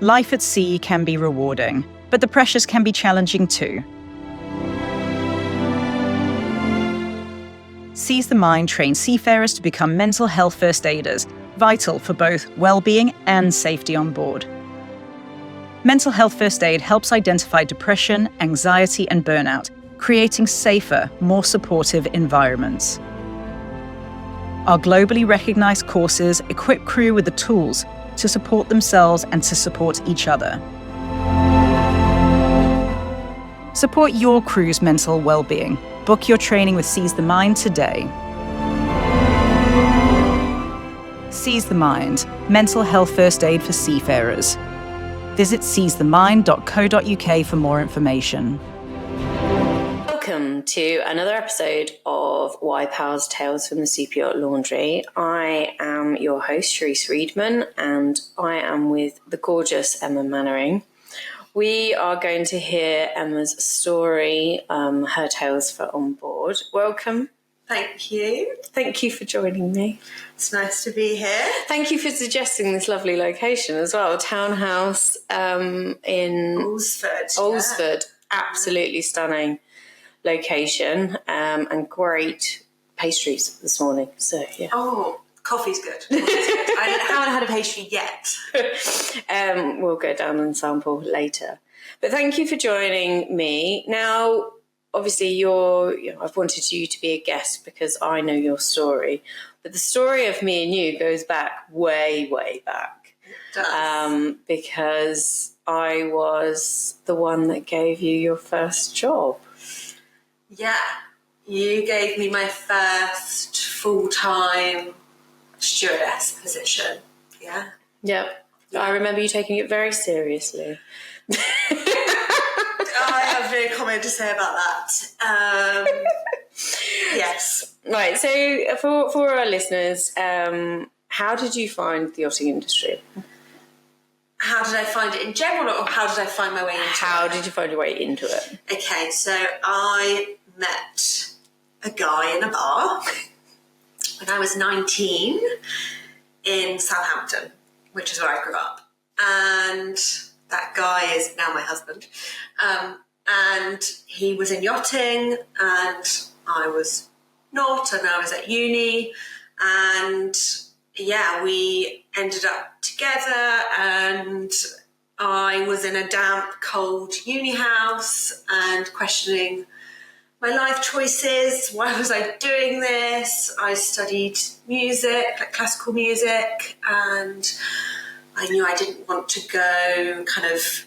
Life at sea can be rewarding, but the pressures can be challenging too. Seize the Mind trains seafarers to become mental health first aiders, vital for both well-being and safety on board. Mental health first aid helps identify depression, anxiety, and burnout, creating safer, more supportive environments. Our globally recognized courses equip crew with the tools to support themselves and to support each other. Support your crew's mental well-being. Book your training with Seize the Mind today. Seize the Mind, mental health first aid for seafarers. Visit seizethemind.co.uk for more information. Welcome to another episode of Why Pals Tales from the SuperYacht Laundry. I am your host, Cherise Reedman, and I am with the gorgeous Emma Mannering. We are going to hear Emma's story, her tales for on board. Welcome. Thank you. Thank you for joining me. It's nice to be here. Thank you for suggesting this lovely location as well. Townhouse in Alresford. Absolutely stunning location and great pastries this morning. So yeah. Oh, coffee's good. I haven't had a pastry yet. We'll go down and sample later. But thank you for joining me. Now, obviously, I've wanted you to be a guest because I know your story. But the story of me and you goes back way, way back. It does. Because I was the one that gave you your first job. Yeah. You gave me my first full-time stewardess position. Yeah. Yep. I remember you taking it very seriously. I have no comment to say about that. Yes. Right. So for our listeners, how did you find the yachting industry? How did I find it in general, or how did I find my way into it? How did you find your way into it? Okay, so I met a guy in a bar when I was 19 in Southampton, which is where I grew up. And that guy is now my husband. And he was in yachting and I was not, and I was at uni. And yeah, we ended up together and I was in a damp, cold uni house and questioning my life choices. Why was I doing this? I studied music, like classical music, and I knew I didn't want to go kind of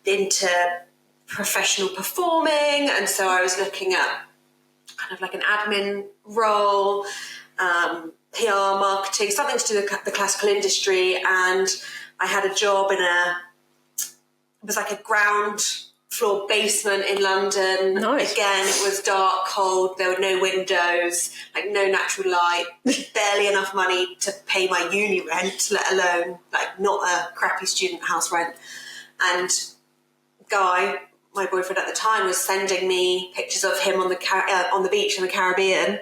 into professional performing, and so I was looking at kind of like an admin role, PR, marketing, something to do with the classical industry, and I had a job it was like a ground floor basement in London. Nice. Again, it was dark, cold, there were no windows, like no natural light, barely enough money to pay my uni rent, let alone like not a crappy student house rent. And Guy, my boyfriend at the time, was sending me pictures of him on the beach in the Caribbean,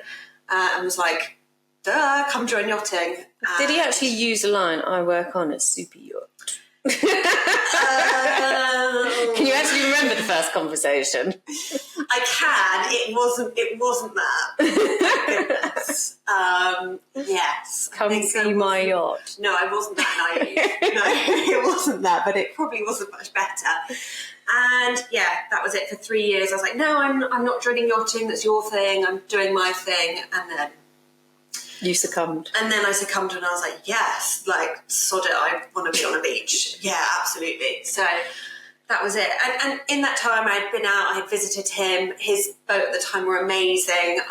and was like, duh, come join yachting. Did he actually use a line, I work on a SuperYacht? Can you actually remember the first conversation? I can. It wasn't that. Goodness. Yes. Come see my yacht. No, I wasn't that naive. No, it wasn't that, but it probably wasn't much better. And yeah, that was it for 3 years. I was like, no, I'm not joining yachting. That's your thing. I'm doing my thing. And then you succumbed. And then I succumbed and I was like, yes, like, sod it, I want to be on a beach. Yeah, absolutely. So that was it. And in that time I'd been out, I had visited him. His boat at the time were amazing,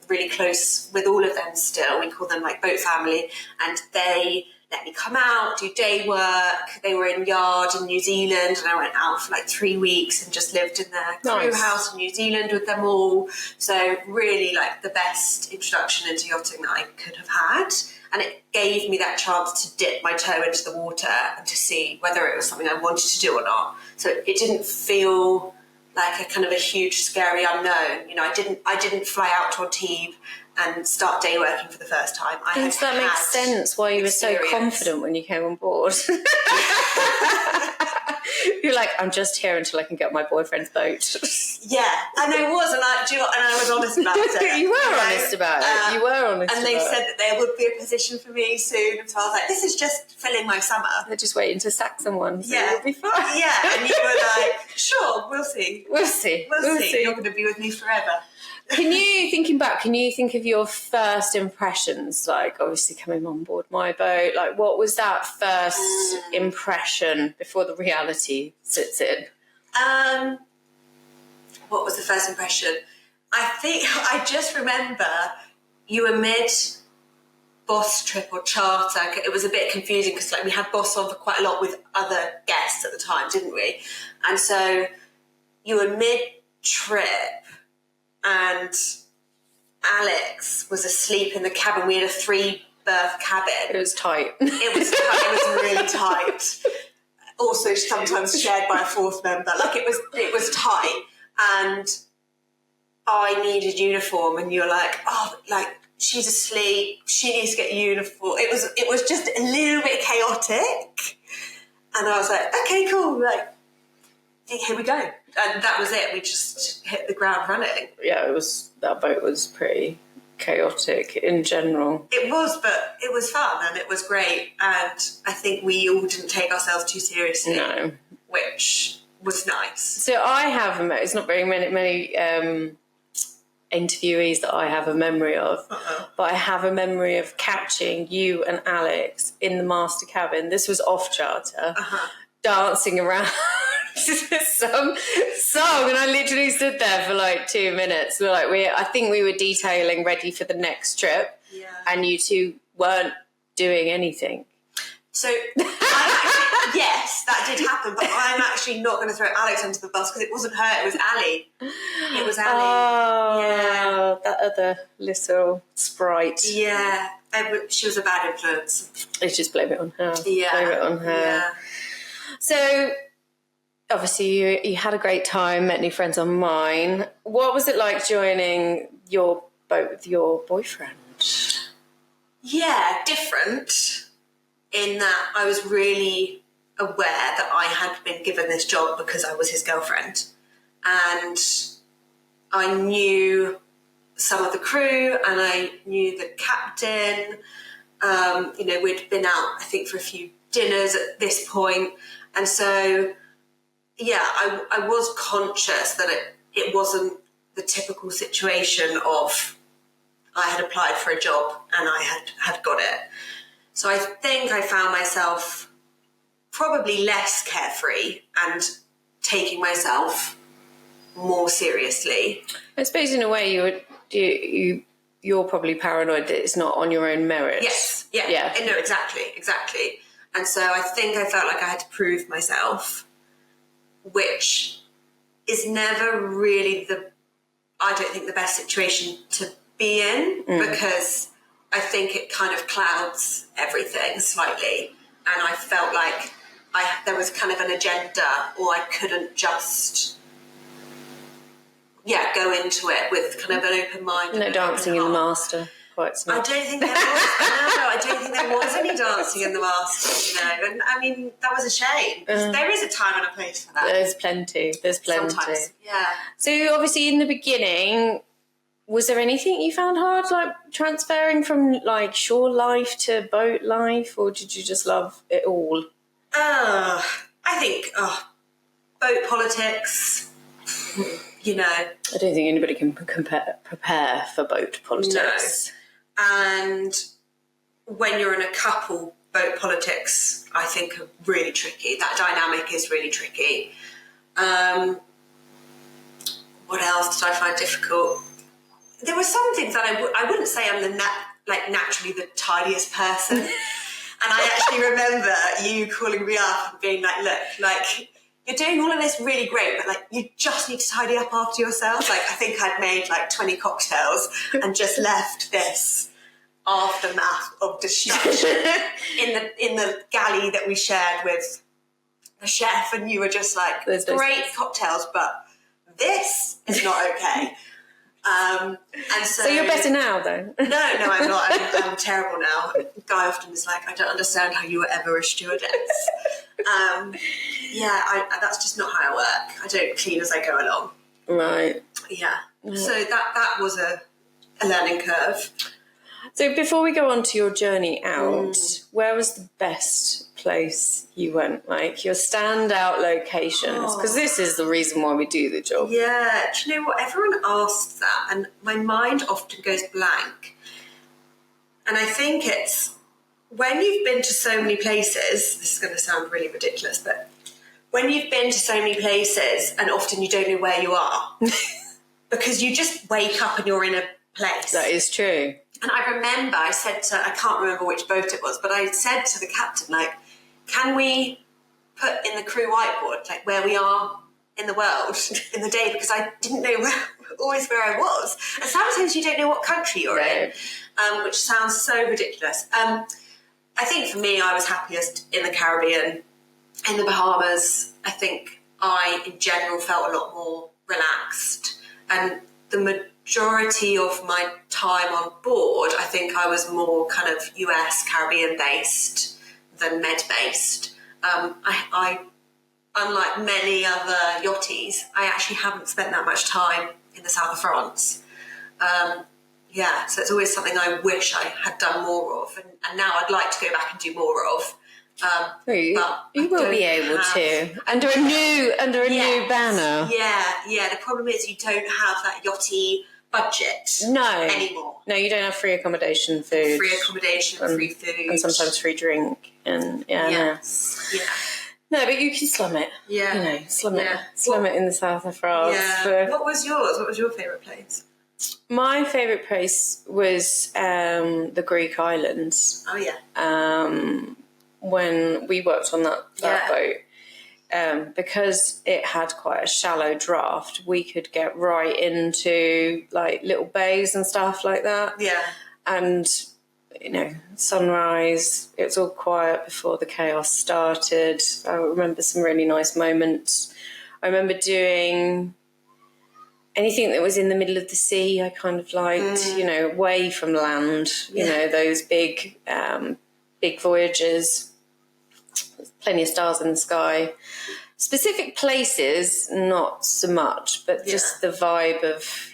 really close with all of them still. We call them like boat family. And they let me come out, do day work. They were in Yard in New Zealand, and I went out for like 3 weeks and just lived in their crew house in New Zealand with them all. So really like the best introduction into yachting that I could have had. And it gave me that chance to dip my toe into the water and to see whether it was something I wanted to do or not. So it didn't feel like a kind of a huge, scary unknown. You know, I didn't fly out to Antibes and start day working for the first time. Does that make sense why you were so confident when you came on board? You're like, I'm just here until I can get my boyfriend's boat. Yeah, and I was, and I was honest about it. You were honest about it. You were honest. And they said that there would be a position for me soon, and so I was like, this is just filling my summer. They're just waiting to sack someone. So yeah, it'll be fine. Yeah, and you were like, sure, we'll see. We'll see. You're going to be with me forever. Thinking back, can you think of your first impressions, like obviously coming on board my boat? Like, what was that first impression before the reality sits in? What was the first impression? I just remember you were mid-boss trip or charter. It was a bit confusing because we had boss on for quite a lot with other guests at the time, didn't we? And so you were mid-trip and Alex was asleep in the cabin. We had a 3-berth cabin. It was tight. It was really tight. Also sometimes shared by a 4th member. It was tight. And I needed uniform, and you're like, she's asleep, she needs to get uniform. It was just a little bit chaotic. And I was like, okay, cool, here we go. And that was it. We just hit the ground running. Yeah, that boat was pretty chaotic in general. It was, but it was fun and it was great. And I think we all didn't take ourselves too seriously. No. Which was nice. So I have, it's not very many interviewees that I have a memory of, but I have a memory of catching you and Alex in the master cabin. This was off charter, dancing around some song, and I literally stood there for 2 minutes. I think we were detailing ready for the next trip, and you two weren't doing anything. So, yes, that did happen, but I'm actually not going to throw Alex under the bus because it wasn't her, it was Ali. It was Ali. Oh, yeah. That other little sprite. Yeah, she was a bad influence. Let's just blame it on her. Yeah. Blame it on her. Yeah. So, obviously, you had a great time, met new friends on mine. What was it like joining your boat with your boyfriend? Yeah, different. In that I was really aware that I had been given this job because I was his girlfriend. And I knew some of the crew and I knew the captain. We'd been out, I think, for a few dinners at this point. And so, yeah, I was conscious that it wasn't the typical situation of I had applied for a job and I had got it. So I think I found myself probably less carefree and taking myself more seriously. I suppose in a way you're probably paranoid that it's not on your own merit. Yes, yeah. No, exactly. And so I think I felt like I had to prove myself, which is never really I don't think the best situation to be in because I think it kind of clouds everything slightly. And I felt like there was kind of an agenda, or I couldn't just, go into it with kind of an open mind. No dancing in the master, quite so much. I don't think there was. I don't think there was any dancing in the master, And I mean, that was a shame. There is a time and a place for that. There's plenty. Sometimes, yeah. So obviously in the beginning, was there anything you found hard, transferring from shore life to boat life, or did you just love it all? I think boat politics. I don't think anybody can prepare for boat politics. No. And when you're in a couple, boat politics, I think, are really tricky. That dynamic is really tricky. What else did I find difficult? There were some things that I wouldn't say I'm naturally the tidiest person. And I actually remember you calling me up and being like, look, you're doing all of this really great, but you just need to tidy up after yourself. I think I'd made 20 cocktails and just left this aftermath of destruction in the galley that we shared with the chef, and you were just great cocktails, but this is not okay. And So you're better now, though? No, I'm not. I'm terrible now. The guy often is like, I don't understand how you were ever a stewardess. That's just not how I work. I don't clean as I go along. Right. Yeah. So that was a learning curve. So before we go on to your journey out, where was the best place you went? Like your standout locations? Because this is the reason why we do the job. Yeah. Do you know what? Everyone asks that, and my mind often goes blank. And I think it's when you've been to so many places, this is going to sound really ridiculous, but when you've been to so many places and often you don't know where you are because you just wake up and you're in a place. That is true. And I remember I can't remember which boat it was, but I said to the captain, like, can we put in the crew whiteboard, like, where we are in the world in the day? Because I didn't know always where I was. And sometimes you don't know what country you're in, which sounds so ridiculous. I think for me, I was happiest in the Caribbean, in the Bahamas. I think I, in general, felt a lot more relaxed. And the majority of my time on board, I think I was more kind of US Caribbean based than Med based. I unlike many other yachties, I actually haven't spent that much time in the south of France. So it's always something I wish I had done more of, and now I'd like to go back and do more of. You will be able to under a new banner. Yeah. The problem is you don't have that yachty budget anymore. No, you don't have free accommodation, food, free food, and sometimes free drink, and Yes. Yeah. No, but you can slum it. Yeah. Slum it in the south of France. Yeah. What was yours? What was your favourite place? My favourite place was the Greek islands. Oh yeah. When we worked on that boat, because it had quite a shallow draft, we could get right into like little bays and stuff like that. Yeah. And sunrise, it was all quiet before the chaos started. I remember some really nice moments. I remember doing anything that was in the middle of the sea. I kind of liked, away from land, those big voyages. Plenty of stars in the sky. Specific places, not so much, but just the vibe of,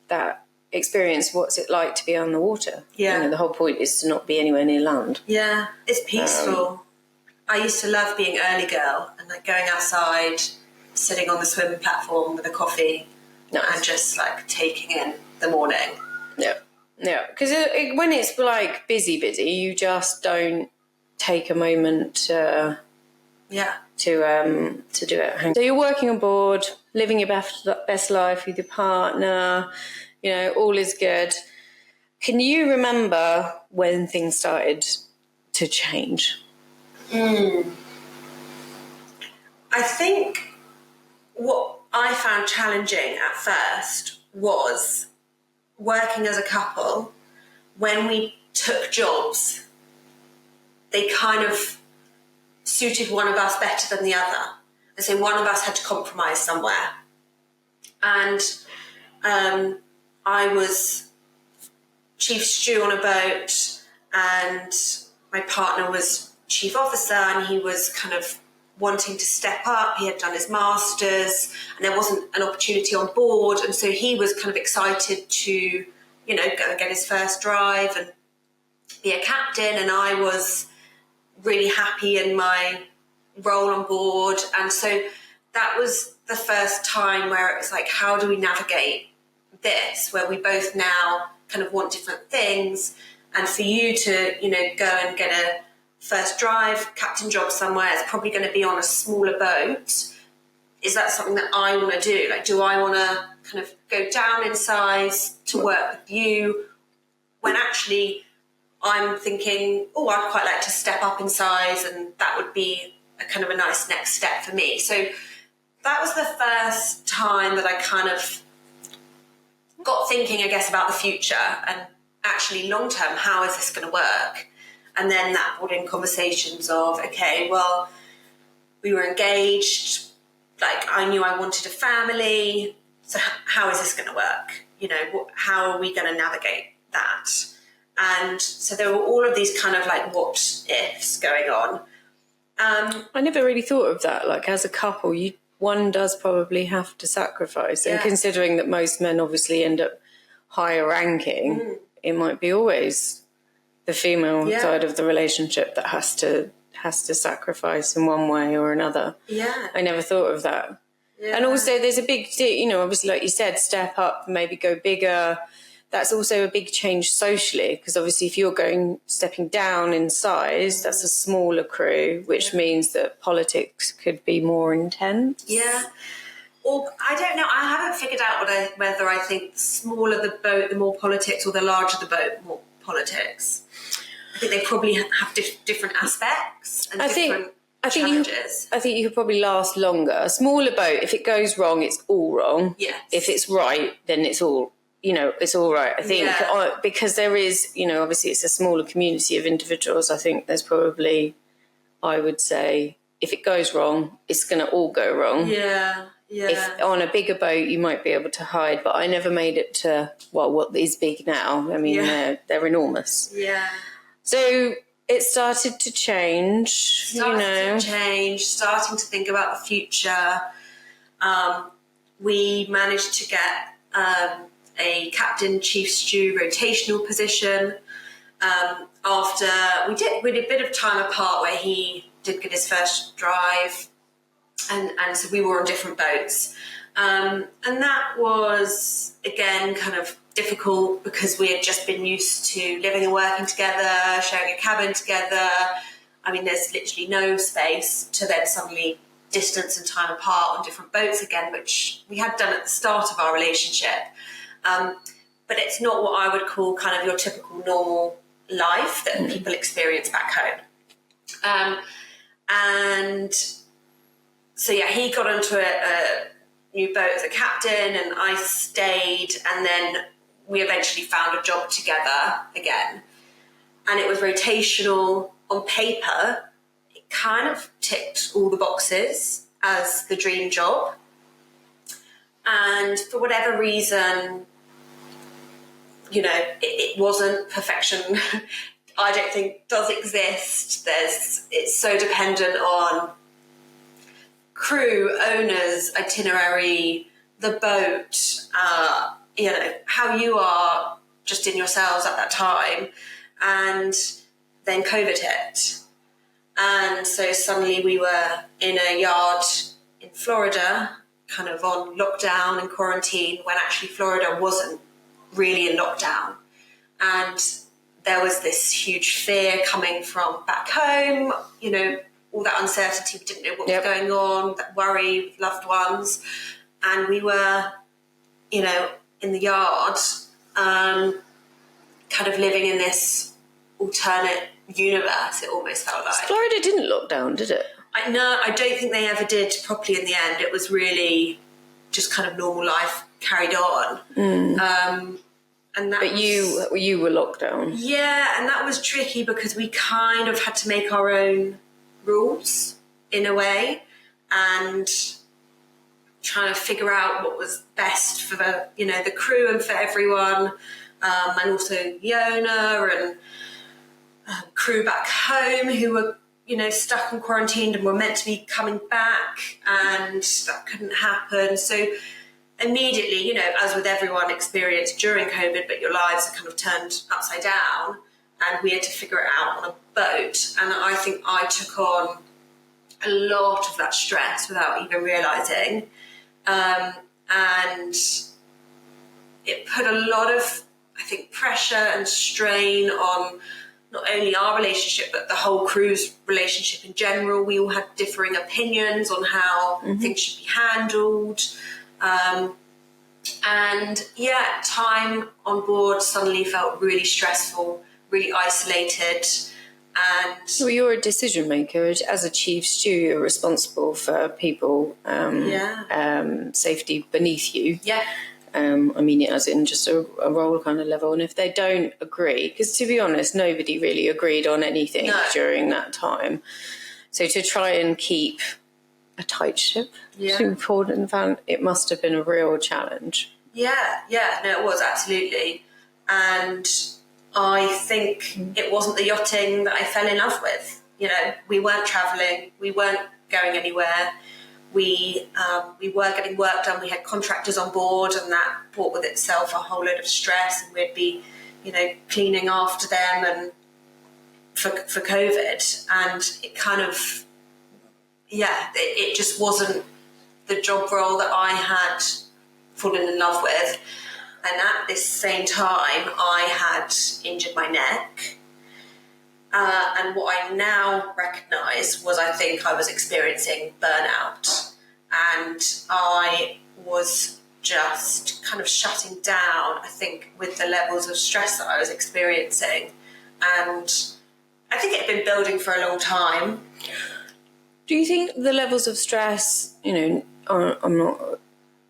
that experience. What's it like to be on the water? Yeah. The whole point is to not be anywhere near land. Yeah, it's peaceful. I used to love being early girl and like going outside, sitting on the swimming platform with a coffee and just like taking in the morning. Yeah, because when it's like busy, you just don't take a moment to do it. So you're working on board, living your best life with your partner, all is good. Can you remember when things started to change? I think what I found challenging at first was working as a couple. When we took jobs, they kind of suited one of us better than the other. And so one of us had to compromise somewhere. And I was chief stew on a boat, and my partner was chief officer, and he was kind of wanting to step up. He had done his master's, and there wasn't an opportunity on board. And so he was kind of excited to, go and get his first drive and be a captain. And I was really happy in my role on board. And so that was the first time where it was like, how do we navigate this, where we both now kind of want different things? And for you to, go and get a first drive, captain job somewhere, it's probably going to be on a smaller boat. Is that something that I want to do? Like, do I want to kind of go down in size to work with you, when actually I'm thinking, I'd quite like to step up in size, and that would be a kind of a nice next step for me. So that was the first time that I kind of got thinking, I guess, about the future and actually long term, how is this going to work? And then that brought in conversations of, okay, well, we were engaged, like I knew I wanted a family, so how is this going to work? how are we going to navigate that? And so there were all of these kind of like what ifs going on. I never really thought of that. Like, as a couple, one does probably have to sacrifice. And considering that most men obviously end up higher ranking, it might be always the female side of the relationship that has to sacrifice in one way or another. Yeah. I never thought of that. Yeah. And also there's a big, obviously, like you said, step up, maybe go bigger. That's also a big change socially, because obviously if you're stepping down in size, that's a smaller crew, which means that politics could be more intense. Yeah. Or I don't know. I haven't figured out whether I think the smaller the boat, the more politics, or the larger the boat, more politics. I think they probably have different aspects and different challenges. I think you could probably last longer. A smaller boat, if it goes wrong, it's all wrong. Yes. If it's right, then it's all it's all right. I think because there is, obviously it's a smaller community of individuals. I think there's probably, I would say, if it goes wrong, it's going to all go wrong. Yeah, yeah. If on a bigger boat, you might be able to hide, but I never made it to, what is big now. I mean, they're enormous. Yeah. So it started to change, starting to think about the future. We managed to get a captain chief stew rotational position after we did a bit of time apart where he did get his first drive, and so we were on different boats, and that was again kind of difficult because we had just been used to living and working together, sharing a cabin together. I mean, there's literally no space to then suddenly distance and time apart on different boats again, which we had done at the start of our relationship. But it's not what I would call kind of your typical normal life that people experience back home. And so, he got onto a new boat as a captain and I stayed, and then we eventually found a job together again. And it was rotational. On paper, it kind of ticked all the boxes as the dream job. And for whatever reason, it wasn't perfection. I don't think does exist. It's so dependent on crew, owners, itinerary, the boat, how you are just in yourselves at that time. And then COVID hit. And so suddenly we were in a yard in Florida, kind of on lockdown and quarantine, when actually Florida wasn't really in lockdown. And there was this huge fear coming from back home, all that uncertainty. We didn't know what was going on, that worry with loved ones. And we were, in the yard, kind of living in this alternate universe, it almost felt like. Florida didn't lock down, did it? I don't think they ever did properly in the end. It was really just kind of normal life carried on. But you were locked down. Yeah, and that was tricky because we kind of had to make our own rules in a way and trying to figure out what was best for the crew and for everyone, and also the owner and crew back home who were stuck and quarantined and were meant to be coming back, and that couldn't happen. So immediately, as with everyone experienced during COVID, but your lives are kind of turned upside down, and we had to figure it out on a boat. And I think I took on a lot of that stress without even realising. And it put a lot of, I think, pressure and strain on not only our relationship, but the whole crew's relationship in general. We all had differing opinions on how things should be handled. Time on board suddenly felt really stressful, really isolated. And well, you're a decision maker. As a chief stew, you're responsible for people, safety beneath you. Yeah. I mean it as in just a role kind of level. And if they don't agree, because to be honest, nobody really agreed on anything during that time. So to try and keep a tight ship, it must have been a real challenge. Yeah, no, it was, absolutely. And I think it wasn't the yachting that I fell in love with. You know, we weren't travelling, we weren't going anywhere. We were getting work done. We had contractors on board, and that brought with itself a whole load of stress. And we'd be, you know, cleaning after them and for COVID. And it kind of, it just wasn't the job role that I had fallen in love with. And at this same time, I had injured my neck. And what I now recognise was, I think I was experiencing burnout, and I was just kind of shutting down, I think, with the levels of stress that I was experiencing. And I think it had been building for a long time. Do you think the levels of stress, you know,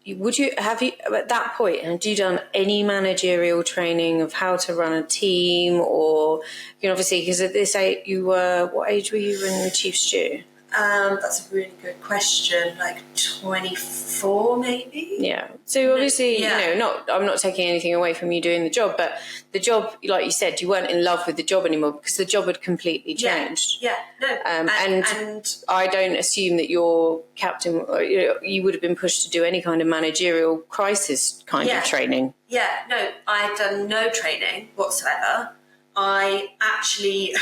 would you have at that point, have you done any managerial training of how to run a team, or, you know, obviously, because at this age what age were you when you were chief stew? That's a really good question. Like 24, maybe. Yeah. So obviously, you know, I'm not taking anything away from you doing the job, but the job, like you said, you weren't in love with the job anymore because the job had completely changed. Yeah. No. And I don't assume that your captain, or, you would have been pushed to do any kind of managerial crisis kind of training. Yeah. No, I had done no training whatsoever. I actually.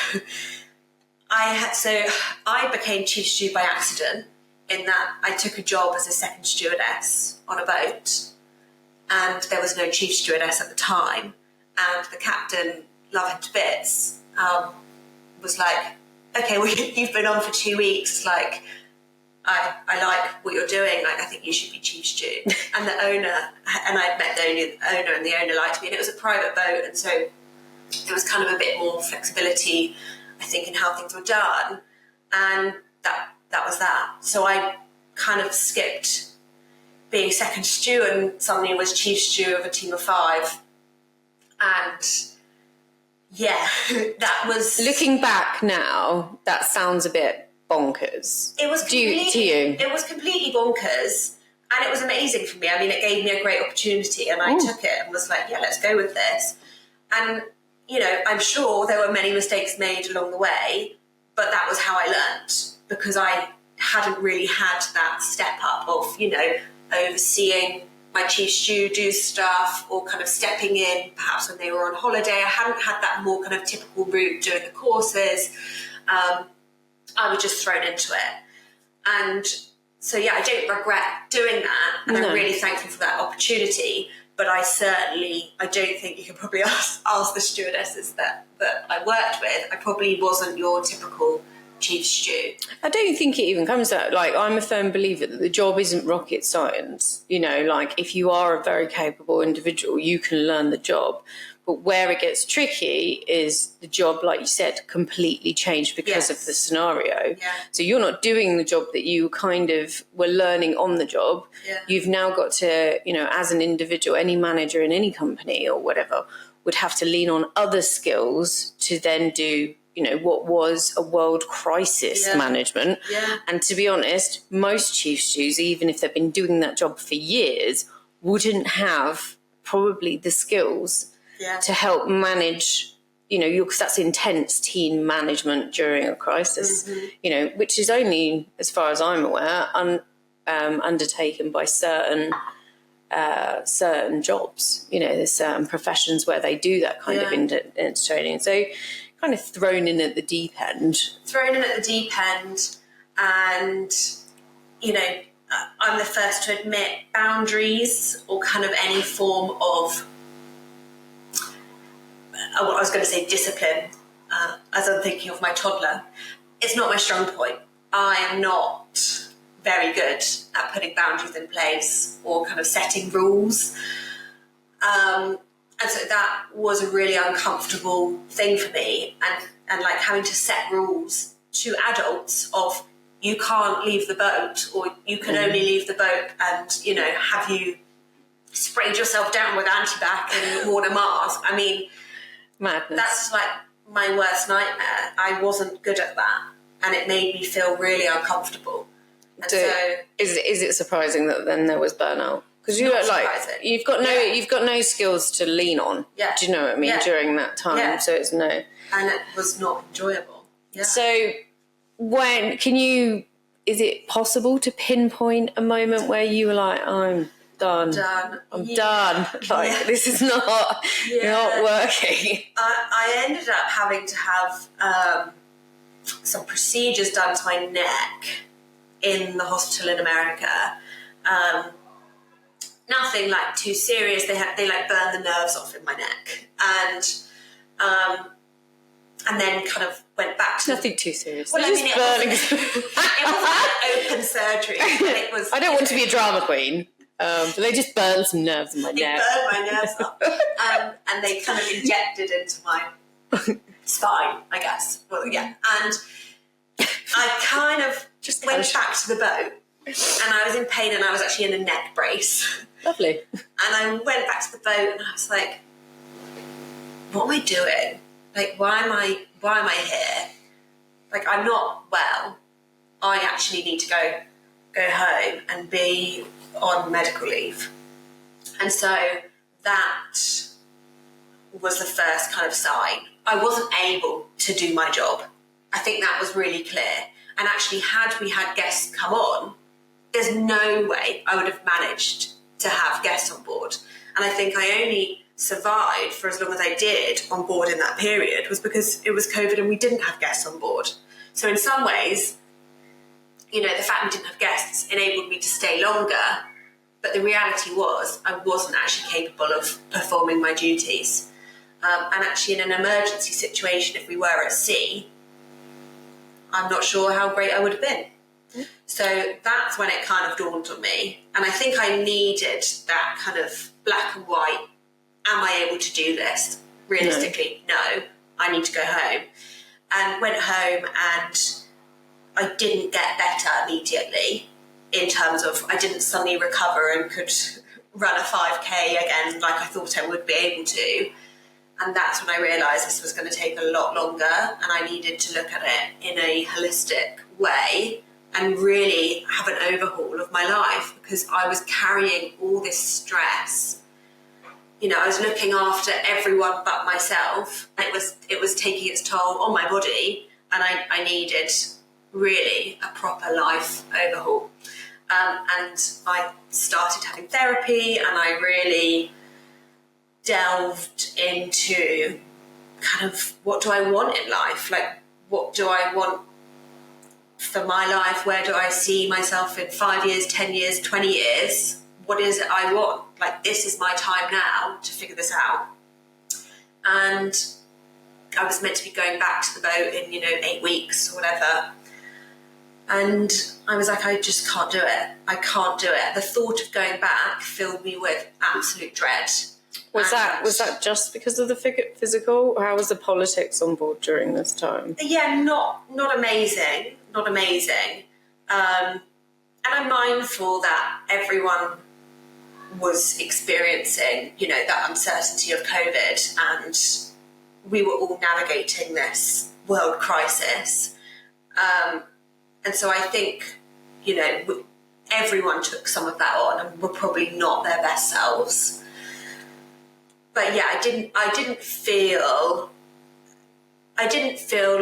I became chief stew by accident, in that I took a job as a second stewardess on a boat, and there was no chief stewardess at the time, and the captain, love him to bits, was like, okay, well, you've been on for 2 weeks, like, I like what you're doing, like, I think you should be chief stew. And the owner, and I'd met the owner, and the owner liked me, and it was a private boat, and so there was kind of a bit more flexibility, I think, in how things were done, and that was that. So I kind of skipped being second stew, and suddenly was chief stew of a team of 5. And that was, looking back now, that sounds a bit bonkers. It was completely, to you. It was completely bonkers, and it was amazing for me. I mean, it gave me a great opportunity, and I took it and was like, yeah, let's go with this. And you know, I'm sure there were many mistakes made along the way, but that was how I learned, because I hadn't really had that step up of, you know, overseeing my chief stew do stuff, or kind of stepping in perhaps when they were on holiday. I hadn't had that more kind of typical route doing the courses. I was just thrown into it. And so, I don't regret doing that. And I'm really thankful for that opportunity. But I don't think you can probably ask the stewardesses that I worked with. I probably wasn't your typical chief stew. I don't think it even comes to that. Like, I'm a firm believer that the job isn't rocket science. You know, like, if you are a very capable individual, you can learn the job. But where it gets tricky is the job, like you said, completely changed because of the scenario. Yeah. So you're not doing the job that you kind of were learning on the job. Yeah. You've now got to, you know, as an individual, any manager in any company or whatever would have to lean on other skills to then do, you know, what was a world crisis management. Yeah. And to be honest, most chief stews, even if they've been doing that job for years, wouldn't have probably the skills to help manage, you know, because that's intense team management during a crisis, you know, which is only, as far as I'm aware, undertaken by certain jobs. You know, there's certain professions where they do that kind of intense training. So kind of thrown in at the deep end. And, you know, I'm the first to admit boundaries or kind of any form of, I was going to say discipline, as I'm thinking of my toddler. It's not my strong point. I am not very good at putting boundaries in place or kind of setting rules. And so that was a really uncomfortable thing for me. And like having to set rules to adults of, you can't leave the boat, or you can only leave the boat, and, you know, have you sprayed yourself down with antibac and worn a mask? I mean, madness. That's like my worst nightmare. I wasn't good at that, and it made me feel really uncomfortable. And is it surprising that then there was burnout? Because you've got no skills to lean on. Yeah. Do you know what I mean? Yeah. During that time, Yeah. so it's no. And it was not enjoyable. Yeah. So, is it possible to pinpoint a moment where you were like, I'm done. I'm done. Like, this is not working. I ended up having to have some procedures done to my neck in the hospital in America. Nothing like too serious. They like burned the nerves off in my neck, and then kind of went back to nothing too serious. Well, it wasn't an open surgery. But it was. I don't want to be a drama queen. But they just burned some nerves in my neck. They burned my nerves up, and they kind of injected into my spine, I guess. Well, yeah, and I kind of just went back to the boat, and I was in pain, and I was actually in a neck brace. Lovely. And I went back to the boat, and I was like, "What am I doing? Like, why am I here? Like, I'm not well. I actually need to go home and be on medical leave." And so that was the first kind of sign. I wasn't able to do my job. I think that was really clear. And actually, had we had guests come on, there's no way I would have managed to have guests on board. And I think I only survived for as long as I did on board in that period was because it was COVID and we didn't have guests on board. So in some ways, the fact we didn't have guests enabled me to stay longer. But the reality was I wasn't actually capable of performing my duties. And actually in an emergency situation, if we were at sea, I'm not sure how great I would have been. So that's when it kind of dawned on me. And I think I needed that kind of black and white. Am I able to do this? Realistically, no. I need to go home. And went home, and I didn't get better immediately in terms of I didn't suddenly recover and could run a 5K again like I thought I would be able to. And that's when I realised this was going to take a lot longer, and I needed to look at it in a holistic way and really have an overhaul of my life, because I was carrying all this stress. I was looking after everyone but myself. It was taking its toll on my body, and I needed really a proper life overhaul. And I started having therapy, and I really delved into kind of what do I want in life? Like, what do I want for my life? Where do I see myself in 5 years, 10 years, 20 years? What is it I want? Like, this is my time now to figure this out. And I was meant to be going back to the boat in, 8 weeks or whatever. And I was like, I just can't do it. I can't do it. The thought of going back filled me with absolute dread. Was that just because of the physical? How was the politics on board during this time? Yeah, not amazing. Not amazing. And I'm mindful that everyone was experiencing, that uncertainty of COVID, and we were all navigating this world crisis. And so I think, everyone took some of that on and were probably not their best selves. But yeah, I didn't feel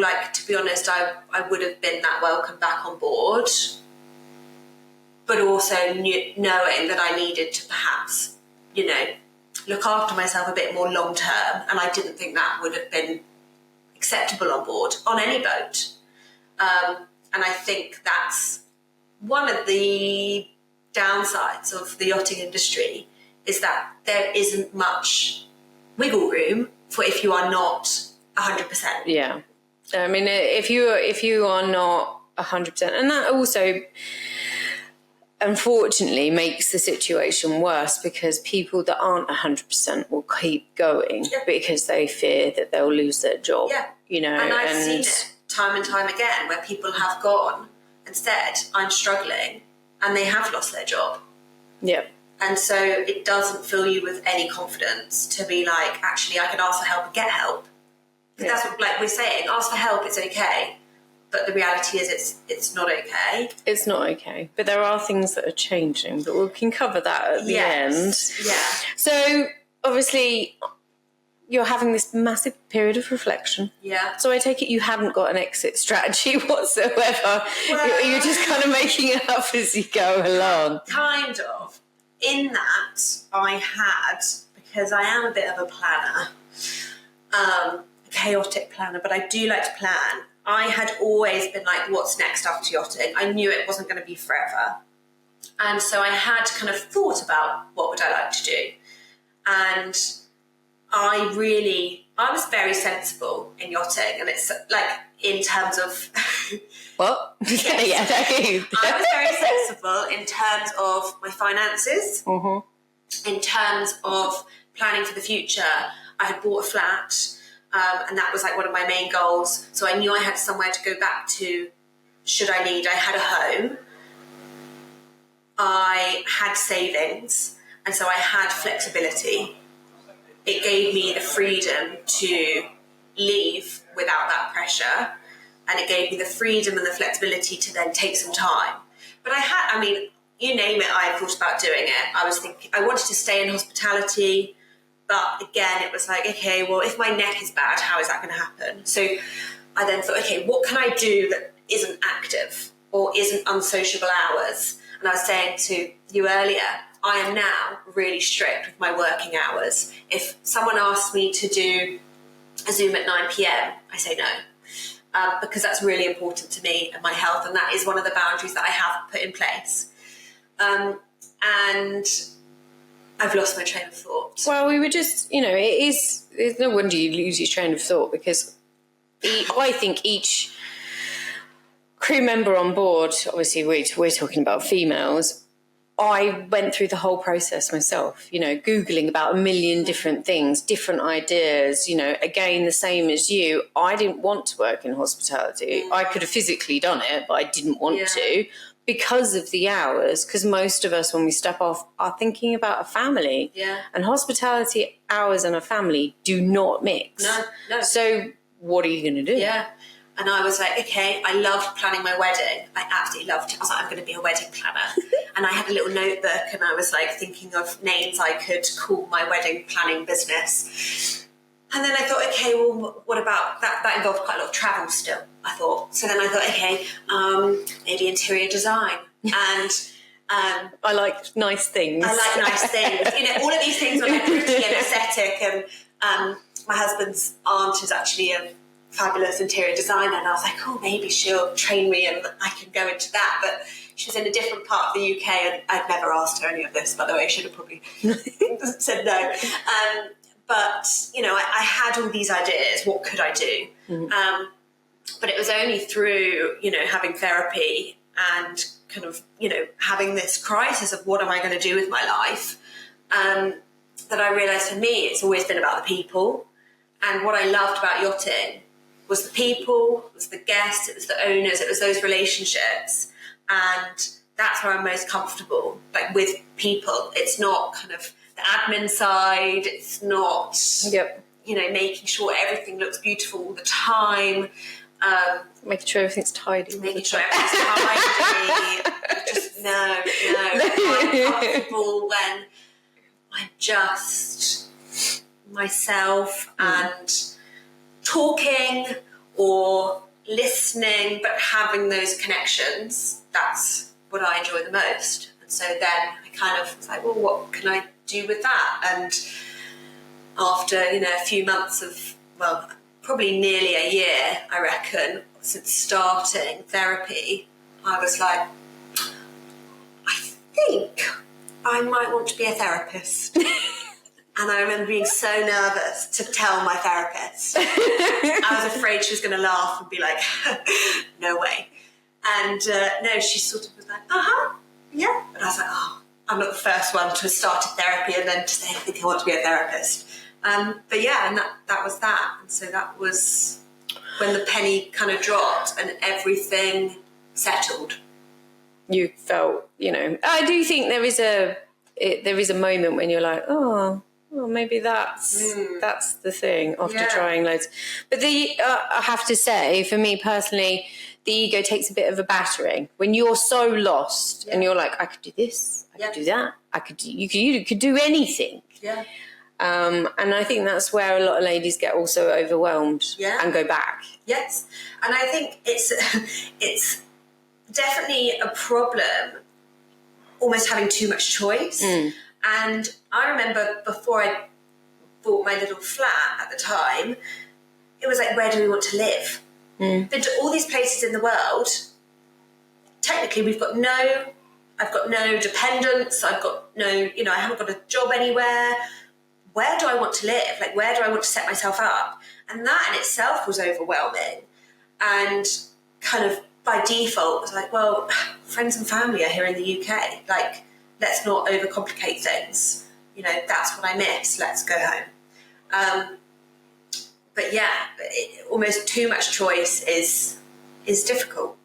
like, to be honest, I would have been that welcome back on board. But also knowing that I needed to perhaps, look after myself a bit more long term. And I didn't think that would have been acceptable on board on any boat. And I think that's one of the downsides of the yachting industry, is that there isn't much wiggle room for if you are not 100%. Yeah. I mean, if you are not 100%, and that also unfortunately makes the situation worse, because people that aren't 100% will keep going because they fear that they'll lose their job. Yeah. And I've seen it time and time again where people have gone and said, I'm struggling, and they have lost their job. Yeah. And so it doesn't fill you with any confidence to be like, actually, I can ask for help and get help. That's what, like we're saying, ask for help, it's okay. But the reality is it's not okay. It's not okay. But there are things that are changing, but we can cover that at the end. Yeah. So obviously you're having this massive period of reflection. Yeah. So I take it you haven't got an exit strategy whatsoever. Well, you're just kind of making it up as you go along. Kind of. In that, I had, because I am a bit of a planner, a chaotic planner, but I do like to plan. I had always been like, what's next after yachting? I knew it wasn't going to be forever. And so I had kind of thought about what would I like to do. And I was very sensible in yachting. And it's like, in terms of... What? Yes. I was very sensible in terms of my finances, in terms of planning for the future. I had bought a flat, and that was like one of my main goals. So I knew I had somewhere to go back to should I need. I had a home. I had savings, and so I had flexibility. It gave me the freedom to leave without that pressure. And it gave me the freedom and the flexibility to then take some time. But you name it, I thought about doing it. I was thinking, I wanted to stay in hospitality. But again, it was like, okay, well, if my neck is bad, how is that going to happen? So I then thought, okay, what can I do that isn't active or isn't unsociable hours? And I was saying to you earlier, I am now really strict with my working hours. If someone asks me to do a Zoom at 9 p.m, I say no. Because that's really important to me and my health, and that is one of the boundaries that I have put in place. And I've lost my train of thought. Well, we were just, it's no wonder you lose your train of thought, because I think each crew member on board, obviously we're talking about females, I went through the whole process myself, Googling about a million different things, different ideas, again, the same as you. I didn't want to work in hospitality. I could have physically done it, but I didn't want to because of the hours, because most of us, when we step off, are thinking about a family. Yeah. And hospitality hours and a family do not mix. No. So what are you going to do? Yeah. And I was like, okay, I loved planning my wedding. I absolutely loved it. I was like, I'm going to be a wedding planner. And I had a little notebook, and I was like thinking of names I could call my wedding planning business. And then I thought, okay, well, what about that? That involved quite a lot of travel still, I thought. So then I thought, okay, maybe interior design. And I like nice things. I like nice things. All of these things were like pretty and aesthetic. And my husband's aunt is actually a fabulous interior designer, and I was like, oh, maybe she'll train me and I can go into that. But she was in a different part of the UK, and I'd never asked her any of this, by the way. I should have probably said no. But, I had all these ideas. What could I do? But it was only through, having therapy and kind of, having this crisis of what am I going to do with my life, that I realised for me it's always been about the people. And what I loved about yachting was the people, it was the guests, it was the owners, it was those relationships. And that's where I'm most comfortable, like with people. It's not kind of the admin side, it's not, making sure everything looks beautiful all the time. Making sure everything's tidy. Making sure everything's tidy. I'm comfortable when I'm just myself and talking or listening, but having those connections, that's what I enjoy the most. And so then I kind of was like, well, what can I do with that? And after, a few months of, probably nearly a year, I reckon, since starting therapy, I was like, I think I might want to be a therapist. And I remember being so nervous to tell my therapist. I was afraid she was going to laugh and be like, no way. And no, she sort of was like, yeah. And I was like, I'm not the first one to have started therapy and then to say, I think I want to be a therapist. But yeah, and that was that. And so that was when the penny kind of dropped and everything settled. You felt, I do think there is a moment when you're like, oh, maybe that's the thing after trying loads. But I have to say, for me personally, the ego takes a bit of a battering when you're so lost and you're like, I could do this, I could do that, you could do anything. Yeah. And I think that's where a lot of ladies get also overwhelmed and go back. Yes. And I think it's definitely a problem almost having too much choice. And I remember before I bought my little flat at the time, it was like, where do we want to live? Been to all these places in the world. Technically, I've got no dependents. I've got no, I haven't got a job anywhere. Where do I want to live? Like, where do I want to set myself up? And that in itself was overwhelming. And kind of by default, was like, well, friends and family are here in the UK. Like, let's not overcomplicate things. That's what I miss. Let's go home. But yeah, almost too much choice is difficult.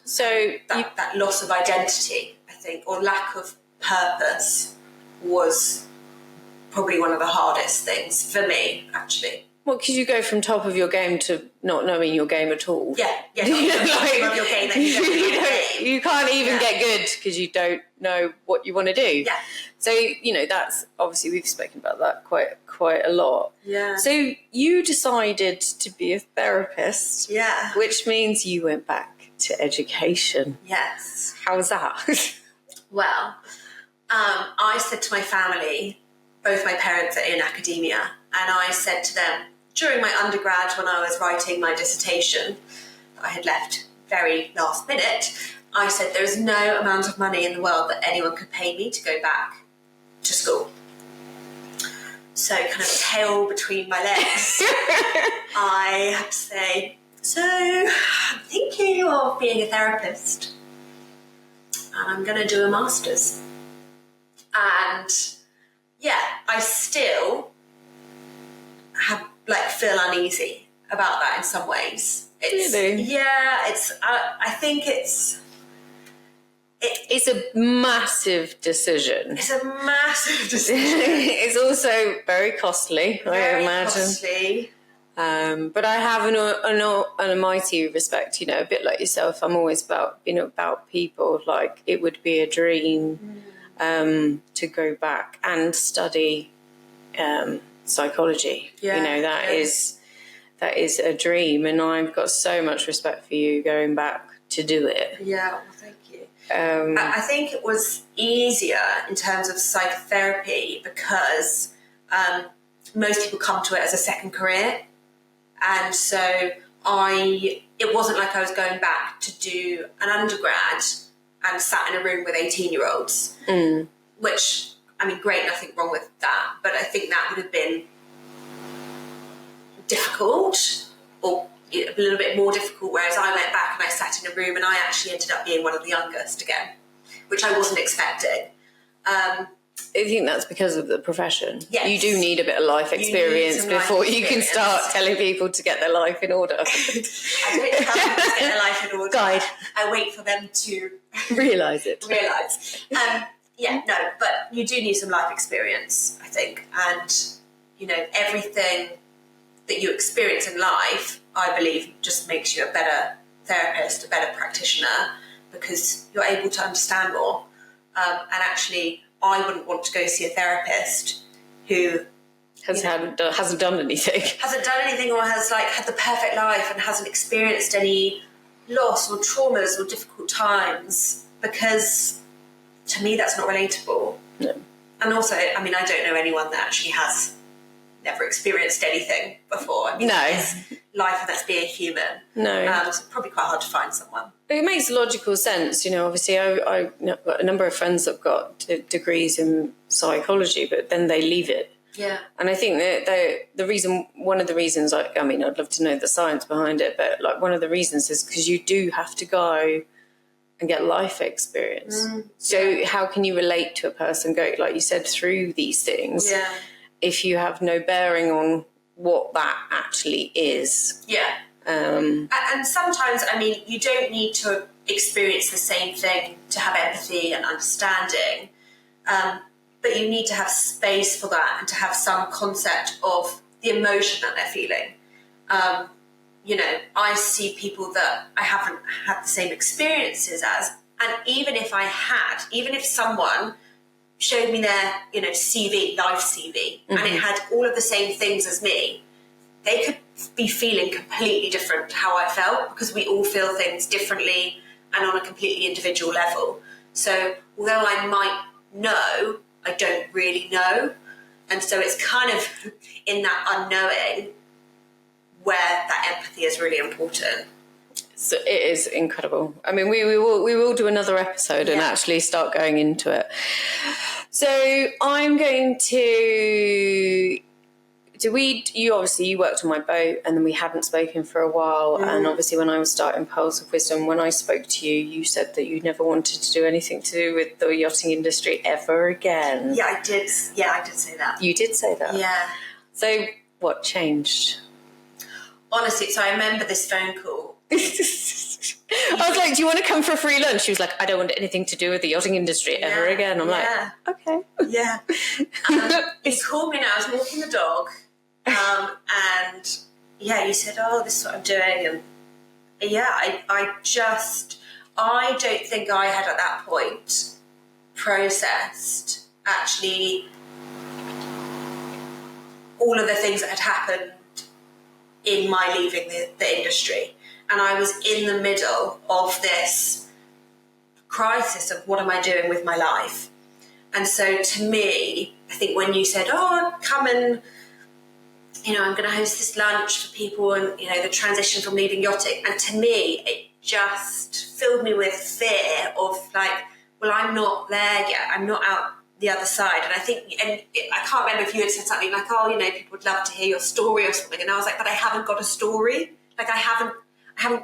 So that loss of identity, I think, or lack of purpose was probably one of the hardest things for me, actually. Well, because you go from top of your game to not knowing your game at all. Yeah, not top of your game. You can't even get good because you don't know what you want to do. Yeah. So, that's obviously we've spoken about that quite a lot. Yeah. So you decided to be a therapist. Yeah. Which means you went back to education. Yes. How was that? Well, I said to my family, both my parents are in academia, and I said to them during my undergrad when I was writing my dissertation, I had left very last minute, I said there is no amount of money in the world that anyone could pay me to go back to school. So kind of tail between my legs, I had to say, so I'm thinking of being a therapist and I'm going to do a master's. And yeah, I still feel uneasy about that in some ways. Really? Yeah, I think it's a massive decision. It's a massive decision. It's also very costly, I imagine. Costly. But I have an almighty respect, a bit like yourself. I'm always about people. Like, it would be a dream to go back and study psychology. Yeah, that is a dream, and I've got so much respect for you going back to do it. Yeah, well, thank you. I think it was easier in terms of psychotherapy because most people come to it as a second career, and so it wasn't like I was going back to do an undergrad and sat in a room with 18-year-olds, which, I mean, great, nothing wrong with that, but I think that would have been difficult, or a little bit more difficult, whereas I went back and I sat in a room and I actually ended up being one of the youngest again, which I wasn't expecting. I think that's because of the profession. Yes. You do need a bit of life experience before you can start telling people to get their life in order. I don't tell them to get their life in order. Guide. I wait for them to realise it. But you do need some life experience, I think. And, everything that you experience in life, I believe, just makes you a better therapist, a better practitioner, because you're able to understand more. And actually, I wouldn't want to go see a therapist who hasn't done anything. Hasn't done anything, or has had the perfect life and hasn't experienced any loss or traumas or difficult times, because to me that's not relatable. No. And also, I mean, I don't know anyone that actually has never experienced anything before. I mean, no. It's life and that's being human. No. It's probably quite hard to find someone. It makes logical sense, obviously I've got a number of friends that have got degrees in psychology, but then they leave it. Yeah. And I think that one of the reasons, I mean, I'd love to know the science behind it, but one of the reasons is because you do have to go and get life experience. So how can you relate to a person going, like you said, through these things if you have no bearing on what that actually is? Yeah. And sometimes, I mean, you don't need to experience the same thing to have empathy and understanding, but you need to have space for that and to have some concept of the emotion that they're feeling. I see people that I haven't had the same experiences as. And even if someone showed me their, CV, life CV, and it had all of the same things as me, they could be feeling completely different to how I felt, because we all feel things differently and on a completely individual level. So although I might know, I don't really know. And so it's kind of in that unknowing where that empathy is really important. So it is incredible. I mean, we will do another episode and actually start going into it. So I'm going to... You worked on my boat, and then we hadn't spoken for a while. And obviously when I was starting Pearls of Wisdom, when I spoke to you, you said that you never wanted to do anything to do with the yachting industry ever again. Yeah, I did say that. You did say that? Yeah. So what changed? Honestly, so I remember this phone call. I was like, do you want to come for a free lunch? She was like, I don't want anything to do with the yachting industry ever again. I'm like, okay. Yeah. He called me and I was walking the dog. And you said, oh, this is what I'm doing. And I don't think I had at that point processed actually all of the things that had happened in my leaving the industry. And I was in the middle of this crisis of what am I doing with my life? And so to me, I think when you said, oh, come and, I'm going to host this lunch for people and, the transition from leaving yachting. And to me, it just filled me with fear of like, well, I'm not there yet. I'm not out the other side. And I think, I can't remember if you had said something like, oh, people would love to hear your story or something. And I was like, but I haven't got a story. Like I haven't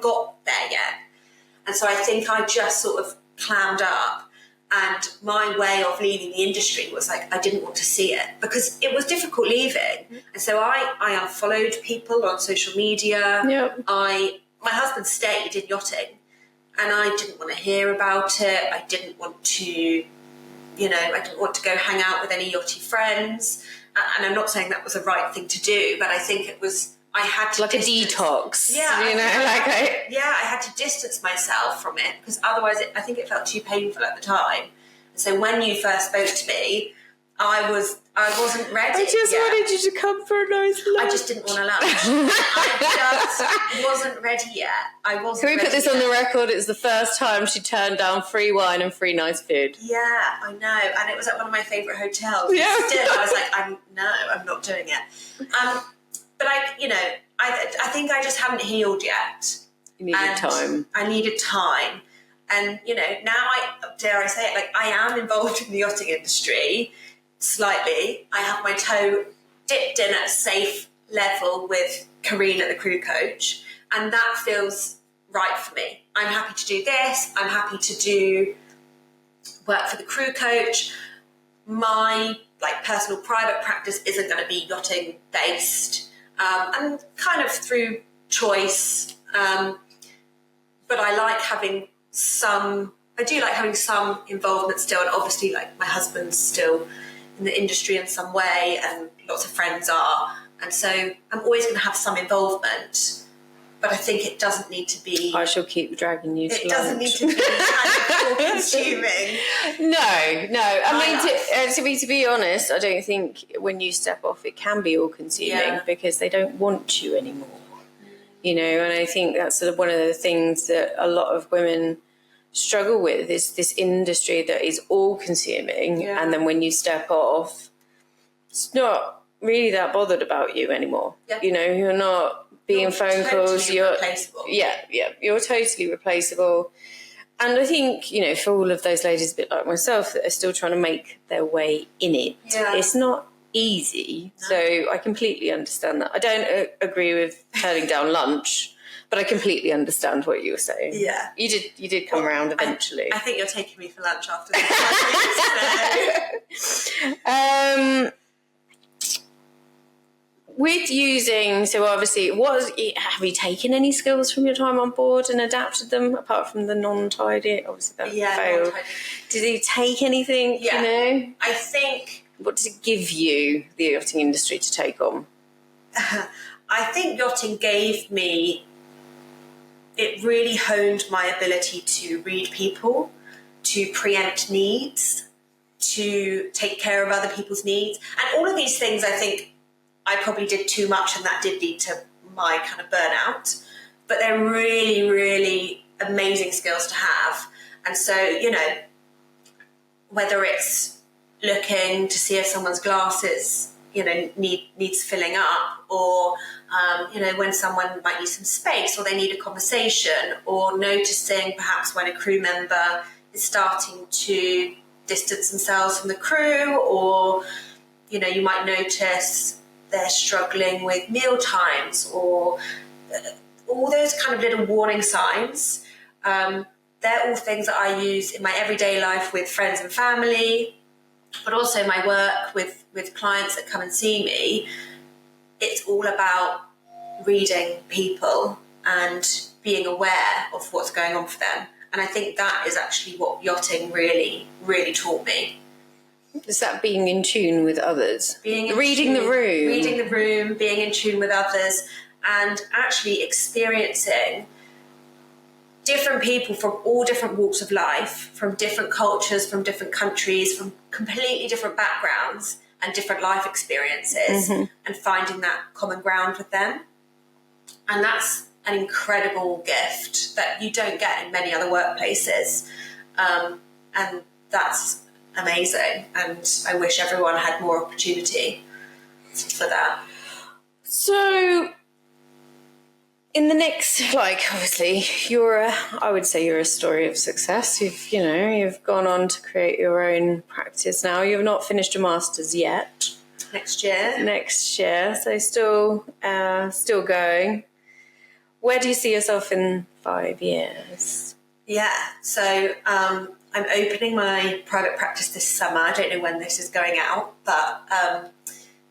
got there yet. And so I think I just sort of clammed up. And my way of leaving the industry was like, I didn't want to see it because it was difficult leaving. And so I unfollowed people on social media. Yep. My husband stayed in yachting and I didn't want to hear about it. I didn't want to, go hang out with any yachty friends. And I'm not saying that was the right thing to do, but I think I had to like distance. A detox. Yeah. I had to distance myself from it because otherwise I think it felt too painful at the time. So when you first spoke to me, I wasn't ready. I just wanted you to come for a nice lunch. I just didn't want a lunch. I just wasn't ready yet. Can we put this on the record? It's the first time she turned down free wine and free nice food. Yeah, I know. And it was at one of my favourite hotels. Yeah. Still, I was like, I'm not doing it. But I think I just hadn't healed yet. You needed time. I needed time. And, now dare I say it, like I am involved in the yachting industry slightly. I have my toe dipped in at a safe level with Kareen at the crew coach. And that feels right for me. I'm happy to do this. I'm happy to do work for the crew coach. My personal private practice isn't going to be yachting based. And kind of through choice, but I like having some involvement still, and obviously my husband's still in the industry in some way and lots of friends are, and so I'm always going to have some involvement, but I think it doesn't need to be... I shall keep dragging you to lunch. It doesn't need to be kind of all-consuming. No. I mean, to be honest, I don't think when you step off it can be all-consuming because they don't want you anymore. And I think that's sort of one of the things that a lot of women struggle with is this industry that is all-consuming, and then when you step off, it's not really that bothered about you anymore. You're not being phone calls. You're replaceable. You're totally replaceable. And I think, for all of those ladies a bit like myself that are still trying to make their way in it, it's not easy. No. So I completely understand that. I don't agree with turning down lunch, but I completely understand what you were saying. Yeah. You did come around eventually. I think you're taking me for lunch after this. With using, so obviously, have you taken any skills from your time on board and adapted them, apart from the non-tidy? Obviously, that failed. Non-tidy. Did you take anything, I think... What does it give you, the yachting industry, to take on? I think yachting gave me it really honed my ability to read people, to preempt needs, to take care of other people's needs. And all of these things, I think I probably did too much, and that did lead to my kind of burnout. But they're really, really amazing skills to have. And so, you know, whether it's looking to see if someone's glasses, you know, needs filling up, or, you know, when someone might need some space or they need a conversation, or noticing perhaps when a crew member is starting to distance themselves from the crew, or, you know, you might notice they're struggling with meal times, or all those kind of little warning signs. They're all things that I use in my everyday life with friends and family, but also my work with clients that come and see me. It's all about reading people and being aware of what's going on for them. And I think that is actually what yachting really, really taught me. Is that being in tune with others? Reading the room, being in tune with others, and actually experiencing different people from all different walks of life, from different cultures, from different countries, from completely different backgrounds and different life experiences, and finding that common ground with them. And that's an incredible gift that you don't get in many other workplaces. And that's amazing. And I wish everyone had more opportunity for that. So in the next, like, obviously I would say you're a story of success. You've gone on to create your own practice now. You've not finished a master's yet. Next year. So still going. Where do you see yourself in 5 years? Yeah, so I'm opening my private practice this summer. I don't know when this is going out, but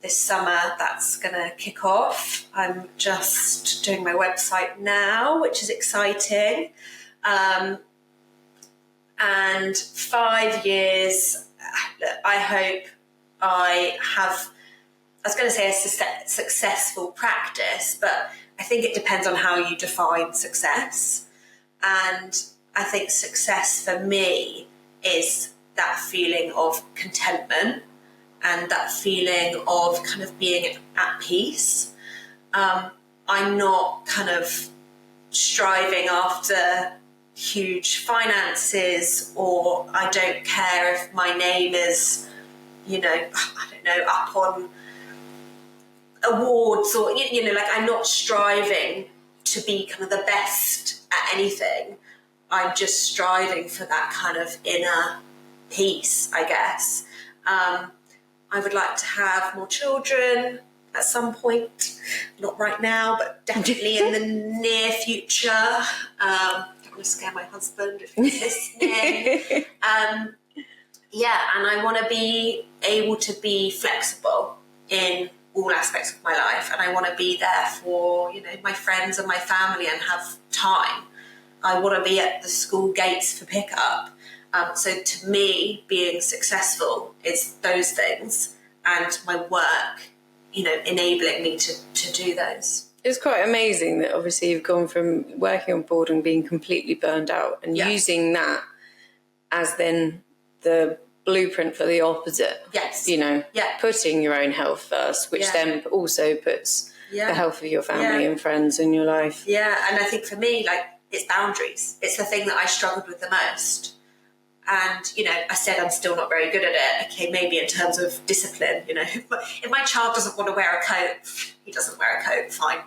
this summer that's going to kick off. I'm just doing my website now, which is exciting. And 5 years, I hope I have, I was going to say a successful practice, but I think it depends on how you define success. And I think success for me is that feeling of contentment and that feeling of kind of being at peace. I'm not kind of striving after huge finances, or I don't care if my name is, up on awards, or, I'm not striving to be kind of the best at anything. I'm just striving for that kind of inner peace, I guess. I would like to have more children at some point, not right now, but definitely in the near future. Don't want to scare my husband if he's listening. And I want to be able to be flexible in all aspects of my life, and I want to be there for, my friends and my family and have time. I want to be at the school gates for pickup. So to me, being successful is those things, and my work, enabling me to do those. It's quite amazing that obviously you've gone from working on board and being completely burned out and using that as then the blueprint for the opposite. Yes. Putting your own health first, which then also puts the health of your family and friends in your life. Yeah, and I think for me, it's boundaries. It's the thing that I struggled with the most. And, I said I'm still not very good at it. Okay, maybe in terms of discipline, if my child doesn't want to wear a coat, he doesn't wear a coat, fine,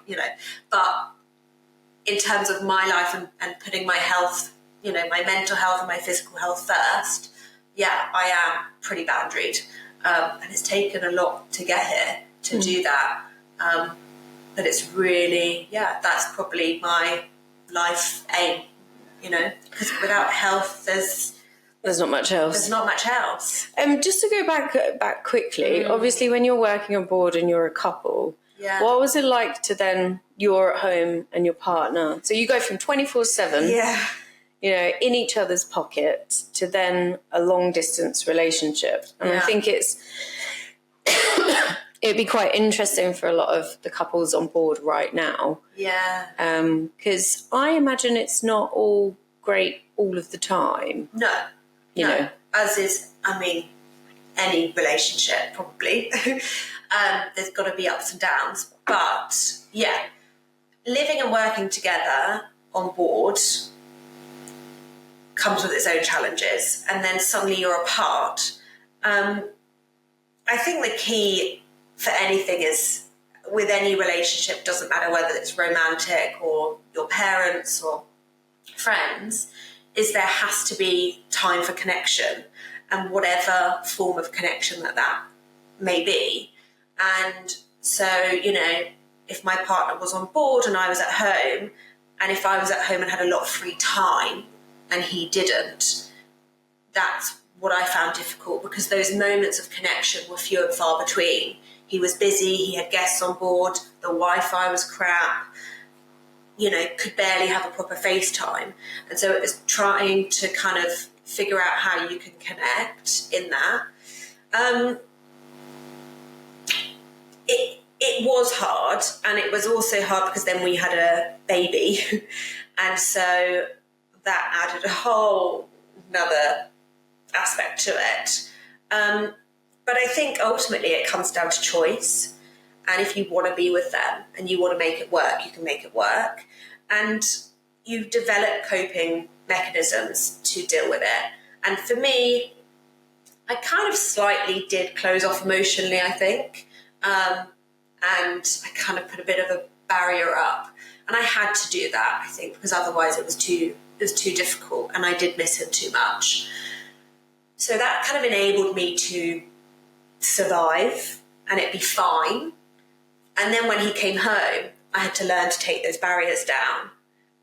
But in terms of my life and putting my health, my mental health and my physical health first, I am pretty boundaried. And it's taken a lot to get here to do that. But it's really, that's probably my life aim, because without health, there's not much else. There's not much else. Just to go back quickly, obviously when you're working on board and you're a couple, what was it like to then you're at home and your partner? So you go from 24/7, in each other's pocket, to then a long distance relationship. And I think it's it'd be quite interesting for a lot of the couples on board right now. Yeah. Because I imagine it's not all great all of the time. No. You know. As is, any relationship probably. There's got to be ups and downs. But, yeah, living and working together on board comes with its own challenges. And then suddenly you're apart. I think the key for anything is, with any relationship, doesn't matter whether it's romantic or your parents or friends, is there has to be time for connection, and whatever form of connection that may be. And so, if my partner was on board and I was at home, and if I was at home and had a lot of free time and he didn't, that's what I found difficult, because those moments of connection were few and far between. He was busy, he had guests on board, the Wi-Fi was crap, could barely have a proper FaceTime. And so it was trying to kind of figure out how you can connect in that. It was hard, and it was also hard because then we had a baby. And so that added a whole another aspect to it. But I think ultimately it comes down to choice. And if you want to be with them and you want to make it work, you can make it work. And you develop coping mechanisms to deal with it. And for me, I kind of slightly did close off emotionally, I think. And I kind of put a bit of a barrier up. And I had to do that, I think, because otherwise it was too difficult, and I did miss him too much. So that kind of enabled me to survive and it'd be fine. And then when he came home, I had to learn to take those barriers down.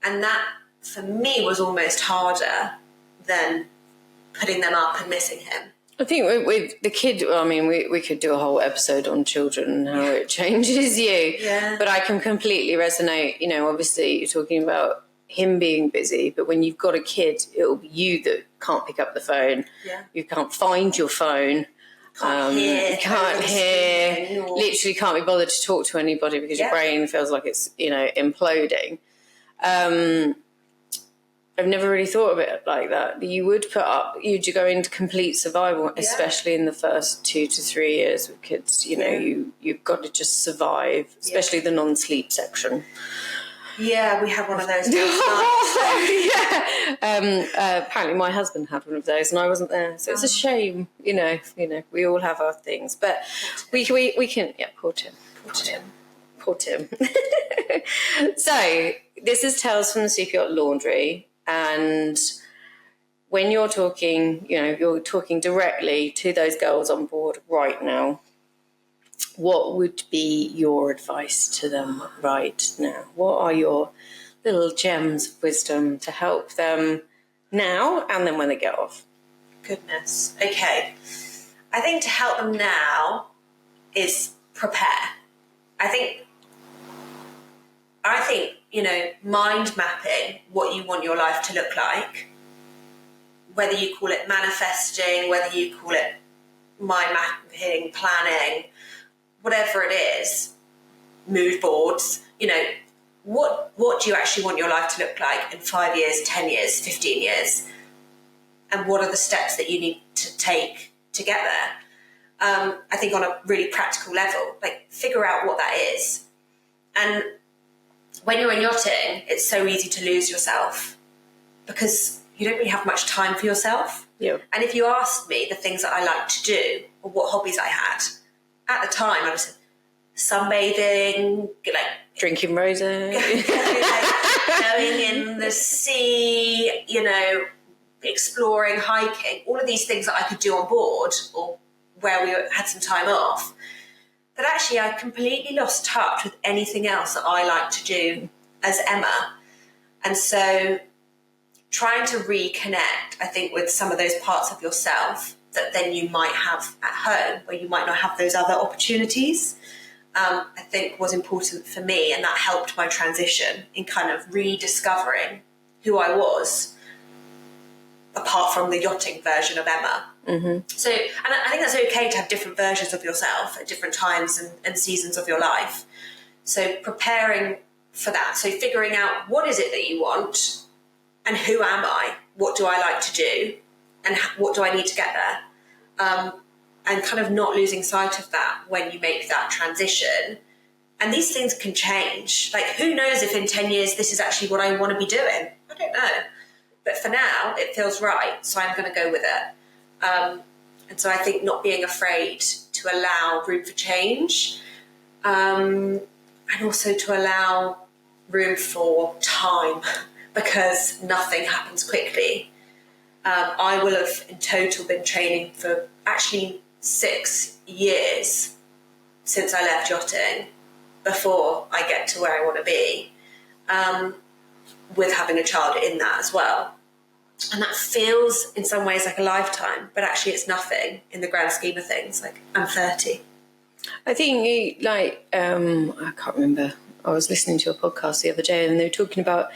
And that, for me, was almost harder than putting them up and missing him. I think with the kid, we could do a whole episode on children and how it changes you. Yeah. But I can completely resonate. Obviously you're talking about him being busy, but when you've got a kid, it'll be you that can't pick up the phone. Yeah. You can't find your phone. Can't hear. Literally can't be bothered to talk to anybody because your brain feels like it's, imploding. I've never really thought of it like that. You'd go into complete survival, especially in the first 2 to 3 years with kids. You've got to just survive, especially the non-sleep section. Yeah, we had one of those. Apparently my husband had one of those and I wasn't there. So it's a shame, we all have our things. But we can, poor Tim. So this is Tales from the SuperYacht Laundry. And when you're talking, you're talking directly to those girls on board right now, what would be your advice to them right now? What are your little gems of wisdom to help them now and then when they get off? Goodness. Okay. I think to help them now is prepare. I think, mind mapping what you want your life to look like, whether you call it manifesting, whether you call it mind mapping, planning, whatever it is, mood boards, what do you actually want your life to look like in 5 years, 10 years, 15 years? And what are the steps that you need to take to get there? I think on a really practical level, figure out what that is. And when you're in yachting, it's so easy to lose yourself because you don't really have much time for yourself. Yeah. And if you asked me the things that I like to do or what hobbies I had, at the time I was sunbathing, drinking rosé, going in the sea, exploring, hiking, all of these things that I could do on board or where we had some time off. But actually I completely lost touch with anything else that I like to do as Emma. And so trying to reconnect, I think, with some of those parts of yourself that then you might have at home where you might not have those other opportunities, I think was important for me. And that helped my transition in kind of rediscovering who I was, apart apart from the yachting version of Emma. Mm-hmm. So, and I think that's okay to have different versions of yourself at different times and seasons of your life. So preparing for that. So figuring out what is it that you want and who am I? What do I like to do? And what do I need to get there? And kind of not losing sight of that when you make that transition. And these things can change. Like, who knows if in 10 years this is actually what I want to be doing? I don't know. But for now, it feels right, so I'm going to go with it. And so I think not being afraid to allow room for change, and also to allow room for time, because nothing happens quickly. I will have in total been training for actually 6 years since I left yachting before I get to where I want to be, with having a child in that as well. And that feels in some ways like a lifetime, but actually it's nothing in the grand scheme of things. Like, I'm 30. I think, I can't remember. I was listening to a podcast the other day and they were talking about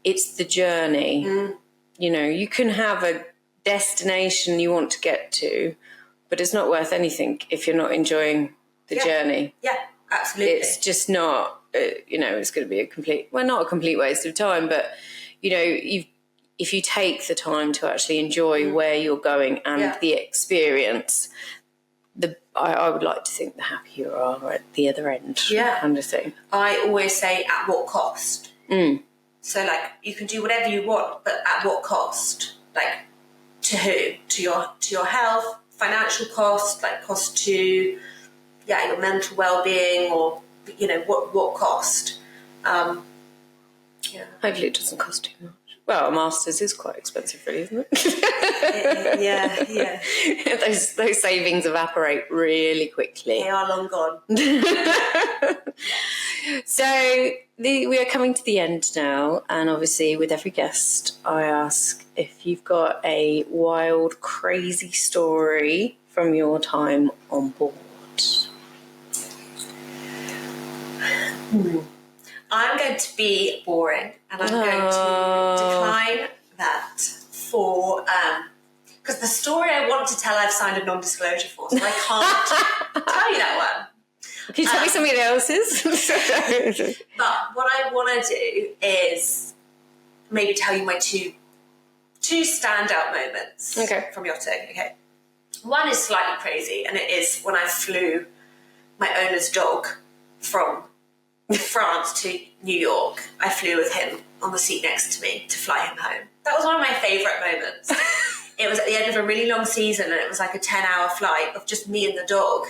it's the journey. You know, you can have a destination you want to get to, but it's not worth anything if you're not enjoying the journey. Yeah, absolutely. It's just not, it's going to be not a complete waste of time, but, if you take the time to actually enjoy where you're going and the experience, I would like to think the happier you are at the other end, kind of thing. I always say, at what cost? So, like, you can do whatever you want, but at what cost? Like, to who? To your health, financial cost, like cost to, your mental well-being, or, what cost? Hopefully it doesn't cost too much. Well, a master's is quite expensive, really, isn't it? Yeah. Those savings evaporate really quickly. They are long gone. So we are coming to the end now, and obviously with every guest I ask if you've got a wild, crazy story from your time on board. I'm going to be boring, and I'm going to decline that for because the story I want to tell I've signed a non-disclosure for, so I can't tell you that one. Can you tell me somebody else's? But what I want to do is maybe tell you my two standout moments from yachting. Okay, one is slightly crazy, and it is when I flew my owner's dog from France to New York. I flew with him on the seat next to me to fly him home. That was one of my favourite moments. It was at the end of a really long season, and it was like a 10-hour flight of just me and the dog.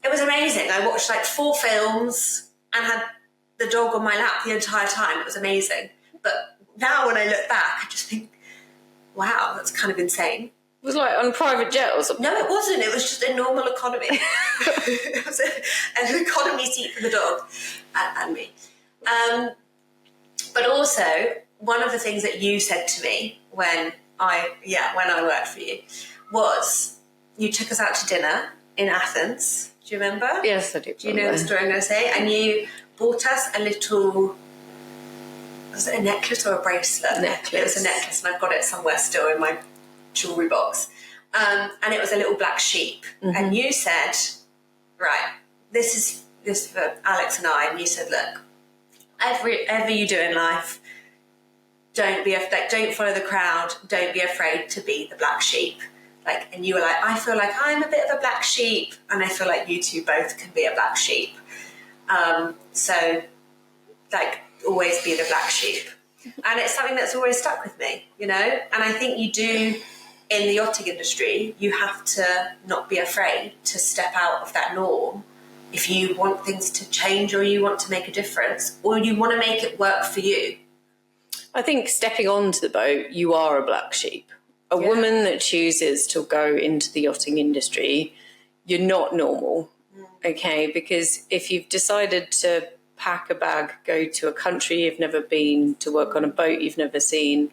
It was amazing. I watched like 4 films and had the dog on my lap the entire time. It was amazing. But now when I look back, I just think, wow, that's kind of insane. It was like on a private jet or something? No, it wasn't. It was just a normal economy. It was an economy seat for the dog and me. But also, one of the things that you said to me when I worked for you was you took us out to dinner in Athens. Do you remember? Yes, I do. Do you know the story I'm going to say? And you bought us a little... Was it a necklace or a bracelet? Necklace. It was a necklace, and I've got it somewhere still in my jewellery box. And it was a little black sheep. Mm-hmm. And you said, right, this is for Alex and I. And you said, look, whatever you do in life, don't follow the crowd. Don't be afraid to be the black sheep. Like, and you were like, I feel like I'm a bit of a black sheep, and I feel like you two both can be a black sheep. So, like, always be the black sheep. And it's something that's always stuck with me, And I think you do, in the yachting industry, you have to not be afraid to step out of that norm if you want things to change, or you want to make a difference, or you want to make it work for you. I think stepping onto the boat, you are a black sheep. A woman that chooses to go into the yachting industry, you're not normal, okay? Because if you've decided to pack a bag, go to a country you've never been, to work on a boat you've never seen,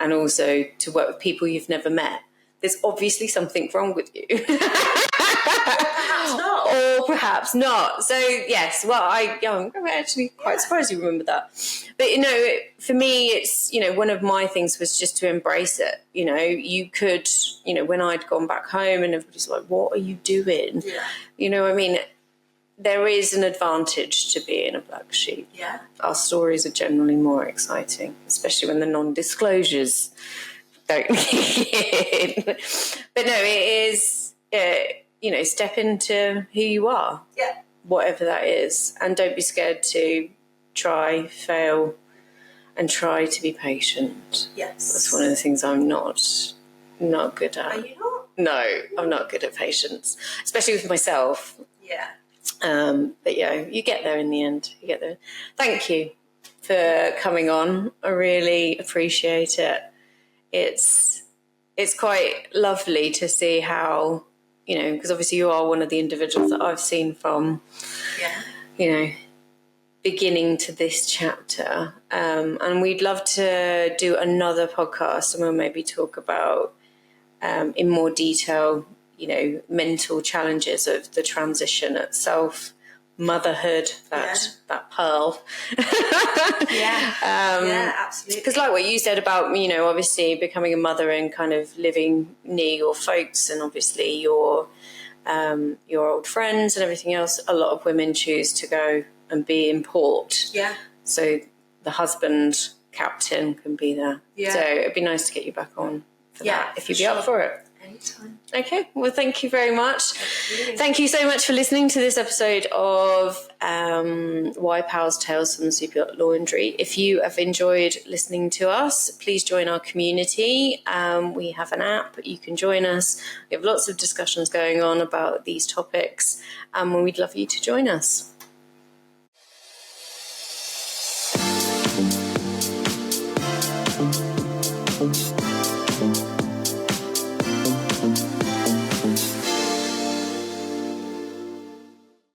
and also to work with people you've never met, there's obviously something wrong with you. Perhaps not. Or perhaps not. So yes, well, I'm actually quite surprised you remember that. But for me, it's one of my things was just to embrace it. You could, when I'd gone back home and everybody's like, "What are you doing?" Yeah. There is an advantage to being a black sheep. Yeah. Our stories are generally more exciting, especially when the non-disclosures don't kick in. But no, it is, step into who you are. Yeah. Whatever that is. And don't be scared to try, fail, and try to be patient. Yes. That's one of the things I'm not good at. Are you not? No, I'm not good at patience, especially with myself. Yeah. But you get there in the end. You get there. Thank you for coming on. I really appreciate it. It's quite lovely to see how, because obviously you are one of the individuals that I've seen from, beginning to this chapter. And we'd love to do another podcast and we'll maybe talk about in more detail, mental challenges of the transition itself, motherhood, that pearl. Absolutely. Because like what you said about, obviously becoming a mother and kind of living near your folks and obviously your old friends and everything else, a lot of women choose to go and be in port. Yeah. So the husband, captain, can be there. Yeah. So it'd be nice to get you back on for that, if you'd be up for it. Anytime. Okay, well, thank you very much. Absolutely. Thank you so much for listening to this episode of Why Pals Tales from the SuperYacht Laundry. If you have enjoyed listening to us, please join our community. We have an app. You can join us. We have lots of discussions going on about these topics, and we'd love you to join us.